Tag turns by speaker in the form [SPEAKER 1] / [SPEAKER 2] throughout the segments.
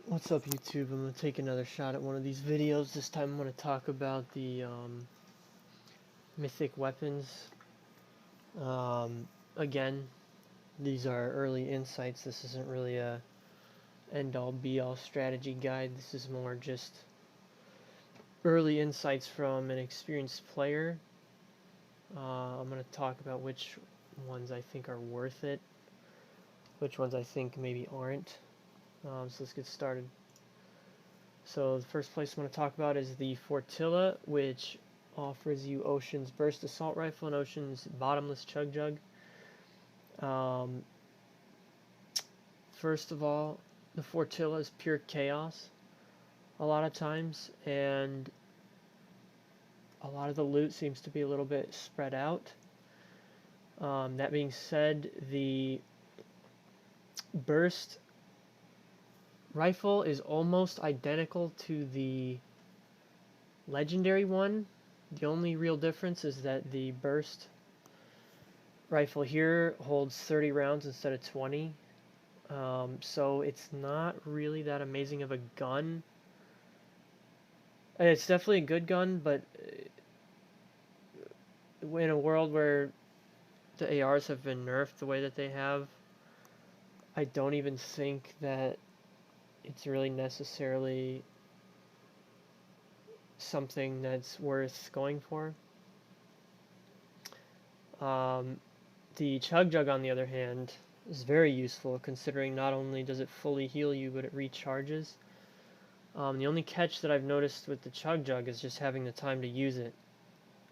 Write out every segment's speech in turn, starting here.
[SPEAKER 1] What's up, YouTube? I'm going to take another shot at one of these videos. This time I'm going to talk about the Mythic weapons. Again, these are early insights. This isn't really a end-all be-all strategy guide. This is more just early insights from an experienced player. I'm going to talk about which ones I think are worth it, which ones I think maybe aren't. So let's get started. So the first place I'm going to talk about is the Fortilla, which offers you Ocean's Burst Assault Rifle and Ocean's Bottomless Chug Jug. First of all, the Fortilla is pure chaos a lot of times, and a lot of the loot seems to be a little bit spread out. That being said, the Burst Rifle is almost identical to the legendary one. The only real difference is that the Burst Rifle here holds 30 rounds instead of 20. So it's not really that amazing of a gun. It's definitely a good gun, but in a world where the ARs have been nerfed the way that they have, I don't even think that it's really necessarily something that's worth going for. The Chug Jug, on the other hand, is very useful, considering not only does it fully heal you, but it recharges. The only catch that I've noticed with the Chug Jug is just having the time to use it.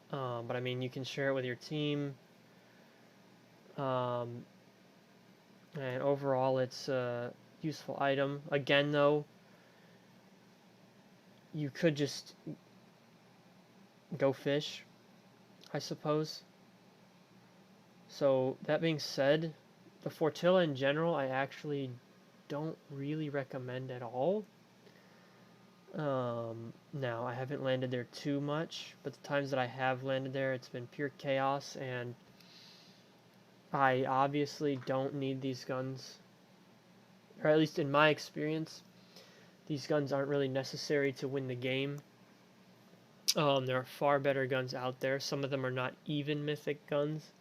[SPEAKER 1] But I mean, you can share it with your team. And overall, it's a useful item. Again, though, you could just go fish, I suppose. So, that being said, the Fortilla in general, I actually don't really recommend at all. Now, I haven't landed there too much, but the times that I have landed there, it's been pure chaos, and I obviously don't need these guns. Or at least in my experience, these guns aren't really necessary to win the game. There are far better guns out there. Some of them are not even mythic guns.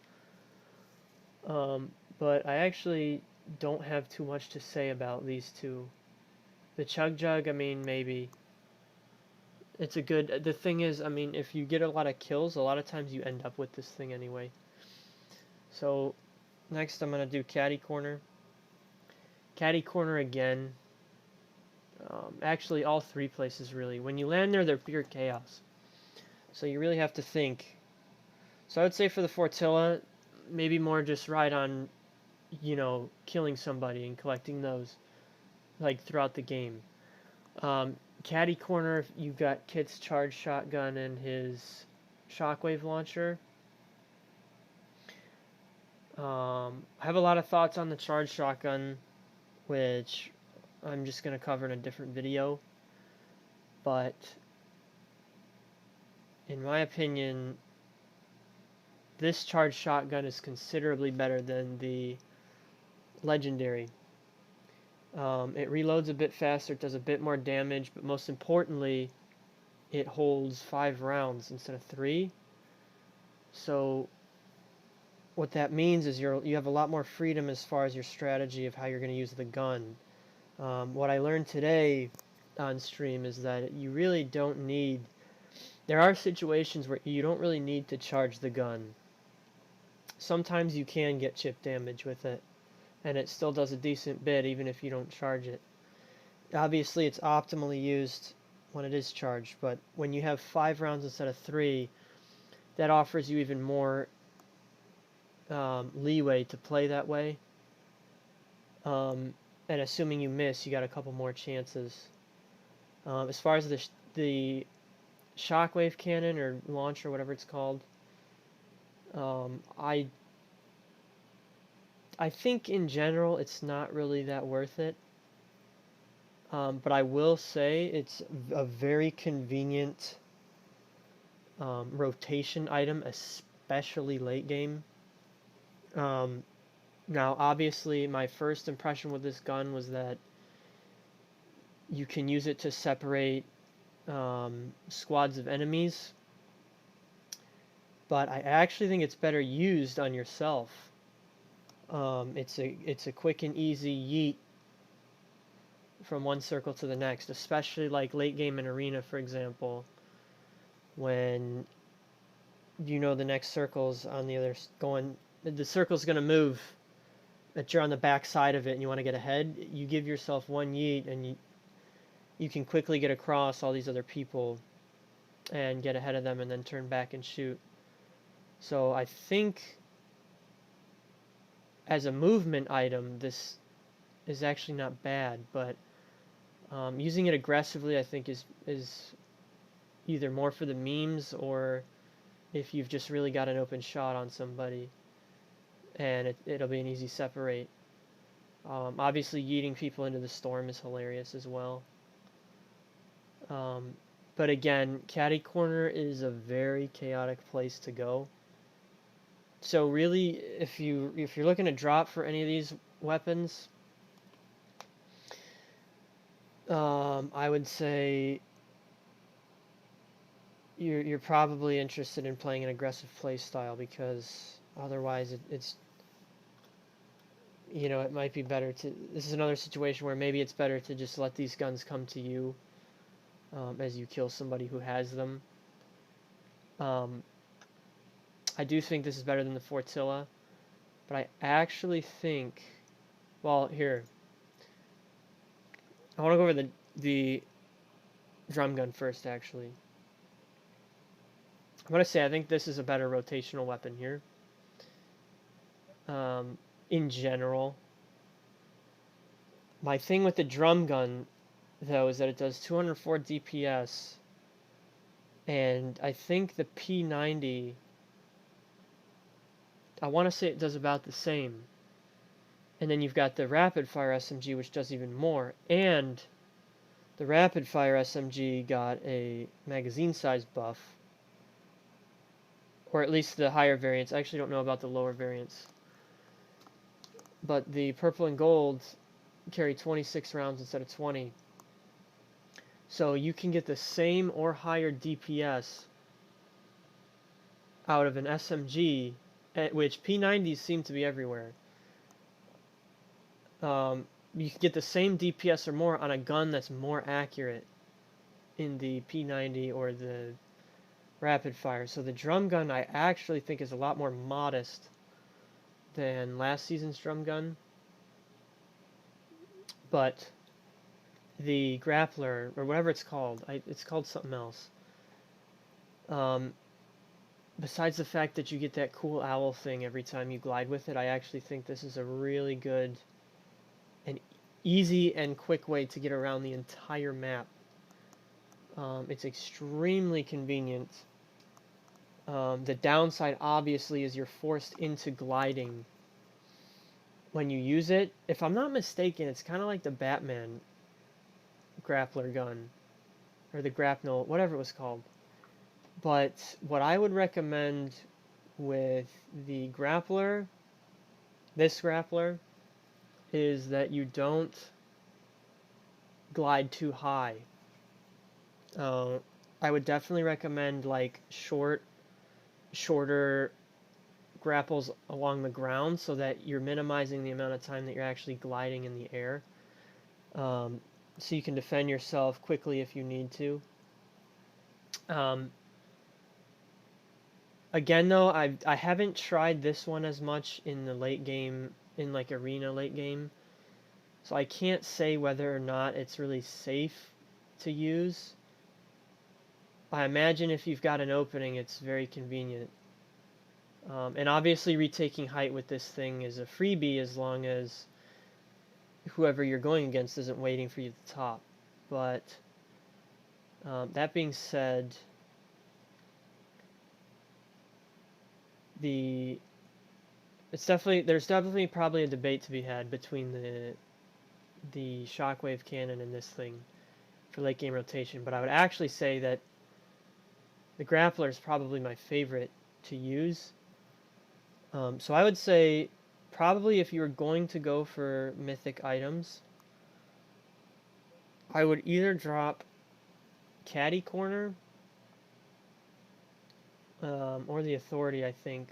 [SPEAKER 1] But I actually don't have too much to say about these two. The Chug Jug, I mean, maybe. It's a good... The thing is, I mean, if you get a lot of kills, a lot of times you end up with this thing anyway. So, next I'm going to do Caddy Corner. Caddy Corner again. Actually, all three places, really. When you land there, they're pure chaos. So you really have to think. So I would say for the Fortilla, maybe more just ride on, killing somebody and collecting those, like, throughout the game. Caddy Corner, you've got Kit's charge shotgun and his shockwave launcher. I have a lot of thoughts on the charge shotgun, which I'm just going to cover in a different video. But in my opinion, this charge shotgun is considerably better than the legendary. It reloads a bit faster, it does a bit more damage, but most importantly, it holds 5 rounds instead of 3. So what that means is you have a lot more freedom as far as your strategy of how you're going to use the gun. What I learned today on stream is that you really don't need... There are situations where you don't really need to charge the gun. Sometimes you can get chip damage with it, and it still does a decent bit even if you don't charge it. Obviously, it's optimally used when it is charged, but when you have 5 rounds instead of 3, that offers you even more leeway to play that way. And assuming you miss, you got a couple more chances. As far as the shockwave cannon or launch or whatever it's called, I think in general it's not really that worth it. But I will say it's a very convenient rotation item, especially late game. Now, obviously, my first impression with this gun was that You can use it to separate squads of enemies, but I actually think it's better used on yourself. It's a quick and easy yeet from one circle to the next, especially like late game and arena, for example, when you know the next circle's on the other the circle's going to move, that you're on the back side of it and you want to get ahead. You give yourself one yeet and you can quickly get across all these other people and get ahead of them and then turn back and shoot. So I think as a movement item, this is actually not bad, but using it aggressively I think is either more for the memes, or if you've just really got an open shot on somebody, and it'll be an easy separate. Obviously, yeeting people into the storm is hilarious as well. But again, Caddy Corner is a very chaotic place to go. So really, if you're looking to drop for any of these weapons, I would say you're probably interested in playing an aggressive play style, because otherwise it's it might be better to. This is another situation where maybe it's better to just let these guns come to you as you kill somebody who has them. I do think this is better than the Fortilla, but I actually think, well, here, I want to go over the drum gun first, actually. I'm going to say I think this is a better rotational weapon here. In general. My thing with the drum gun, though, is that it does 204 DPS, and I think the P90, I want to say it does about the same. And then you've got the rapid fire SMG, which does even more, and the rapid fire SMG got a magazine size buff, or at least the higher variants. I actually don't know about the lower variants, but the purple and gold carry 26 rounds instead of 20. So you can get the same or higher DPS out of an SMG, which P90s seem to be everywhere. You can get the same DPS or more on a gun that's more accurate in the P90 or the rapid fire. So the drum gun I actually think is a lot more modest than last season's drum gun. But the grappler, or whatever it's called, it's called something else. Besides the fact that you get that cool owl thing every time you glide with it, I actually think this is a really good and easy and quick way to get around the entire map. It's extremely convenient. The downside, obviously, is you're forced into gliding when you use it. If I'm not mistaken, it's kind of like the Batman grappler gun, or the grapnel, whatever it was called. But what I would recommend with the grappler, this grappler, is that you don't glide too high. I would definitely recommend like shorter grapples along the ground, so that you're minimizing the amount of time that you're actually gliding in the air, so you can defend yourself quickly if you need to. Again, though, I haven't tried this one as much in the late game, in like arena late game, so I can't say whether or not it's really safe to use. I imagine if you've got an opening, it's very convenient. And obviously retaking height with this thing is a freebie, as long as whoever you're going against isn't waiting for you at the top. But that being said, there's definitely probably a debate to be had between the shockwave cannon and this thing for late game rotation. But I would actually say that the grappler is probably my favorite to use. So I would say probably if you were going to go for mythic items, I would either drop Caddy Corner or the Authority, I think,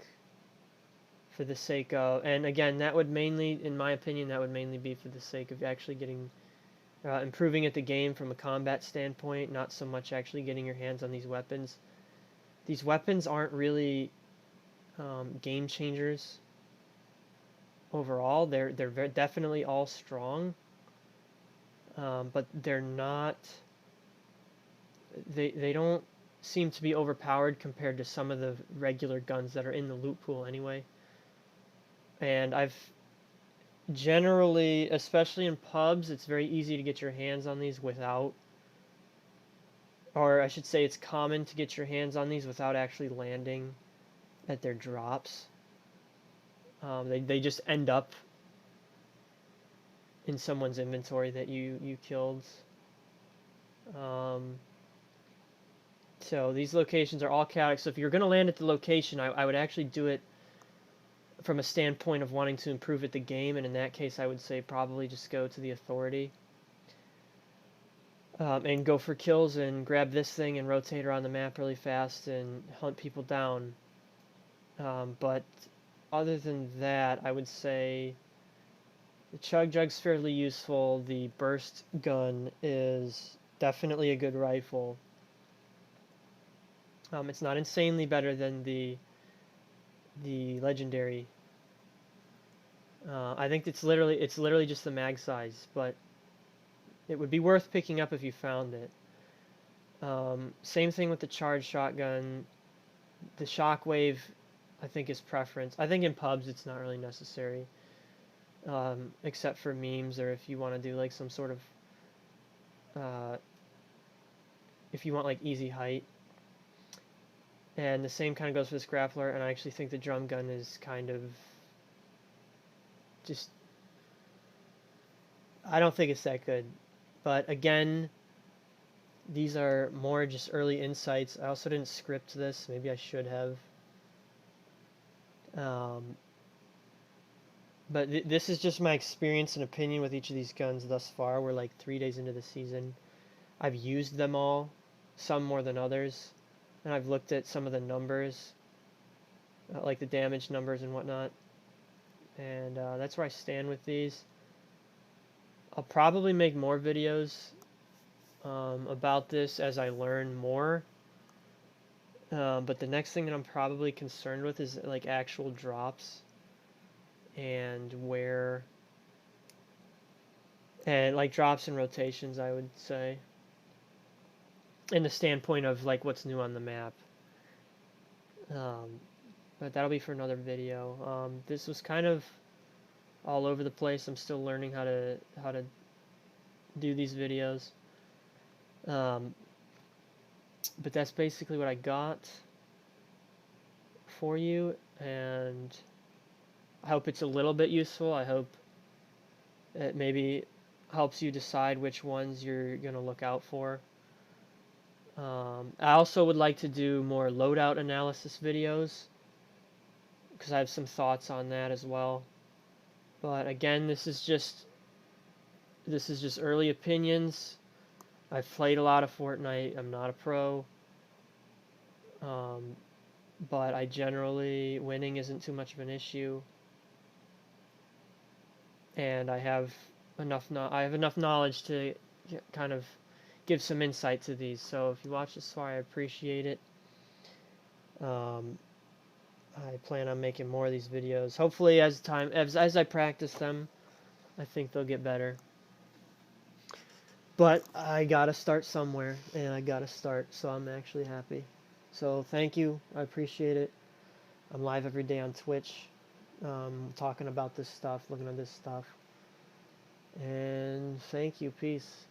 [SPEAKER 1] for the sake of, and again, that would mainly, in my opinion, that would mainly be for the sake of actually getting, improving at the game from a combat standpoint, not so much actually getting your hands on these weapons. These weapons aren't really game changers overall. They're definitely all strong, but they're not. They don't seem to be overpowered compared to some of the regular guns that are in the loot pool anyway. And I've generally, especially in pubs, it's very easy to get your hands on these without, or I should say it's common to get your hands on these without actually landing at their drops. They just end up in someone's inventory that you killed. So these locations are all chaotic. So if you're going to land at the location, I would actually do it from a standpoint of wanting to improve at the game, and in that case I would say probably just go to the Authority. And go for kills and grab this thing and rotate around the map really fast and hunt people down. But other than that, I would say the Chug Jug's fairly useful. The burst gun is definitely a good rifle. It's not insanely better than the legendary. I think it's literally just the mag size, but it would be worth picking up if you found it. Same thing with the charged shotgun. The shockwave, I think, is preference. I think in pubs it's not really necessary, except for memes or if you want to do like some sort of, if you want like easy height. And the same kind of goes for this grappler, and I actually think the drum gun is kind of just, I don't think it's that good. But again, these are more just early insights. I also didn't script this. Maybe I should have. But this is just my experience and opinion with each of these guns thus far. We're like 3 days into the season. I've used them all, some more than others. And I've looked at some of the numbers, like the damage numbers and whatnot. And that's where I stand with these. I'll probably make more videos about this as I learn more. But the next thing that I'm probably concerned with is like actual drops and where, and like drops and rotations, I would say, in the standpoint of like what's new on the map. But that'll be for another video. This was kind of all over the place. I'm still learning how to do these videos. But that's basically what I got for you, and I hope it's a little bit useful. I hope it maybe helps you decide which ones you're going to look out for. I also would like to do more loadout analysis videos, because I have some thoughts on that as well. But again, this is just early opinions. I've played a lot of Fortnite. I'm not a pro. But I generally, winning isn't too much of an issue. And I have enough knowledge to kind of give some insight to these. So if you watch this far, I appreciate it. I plan on making more of these videos. Hopefully as I practice them, I think they'll get better. But I gotta start somewhere, and I gotta start, so I'm actually happy. So thank you, I appreciate it. I'm live every day on Twitch, talking about this stuff, looking at this stuff. And thank you, peace.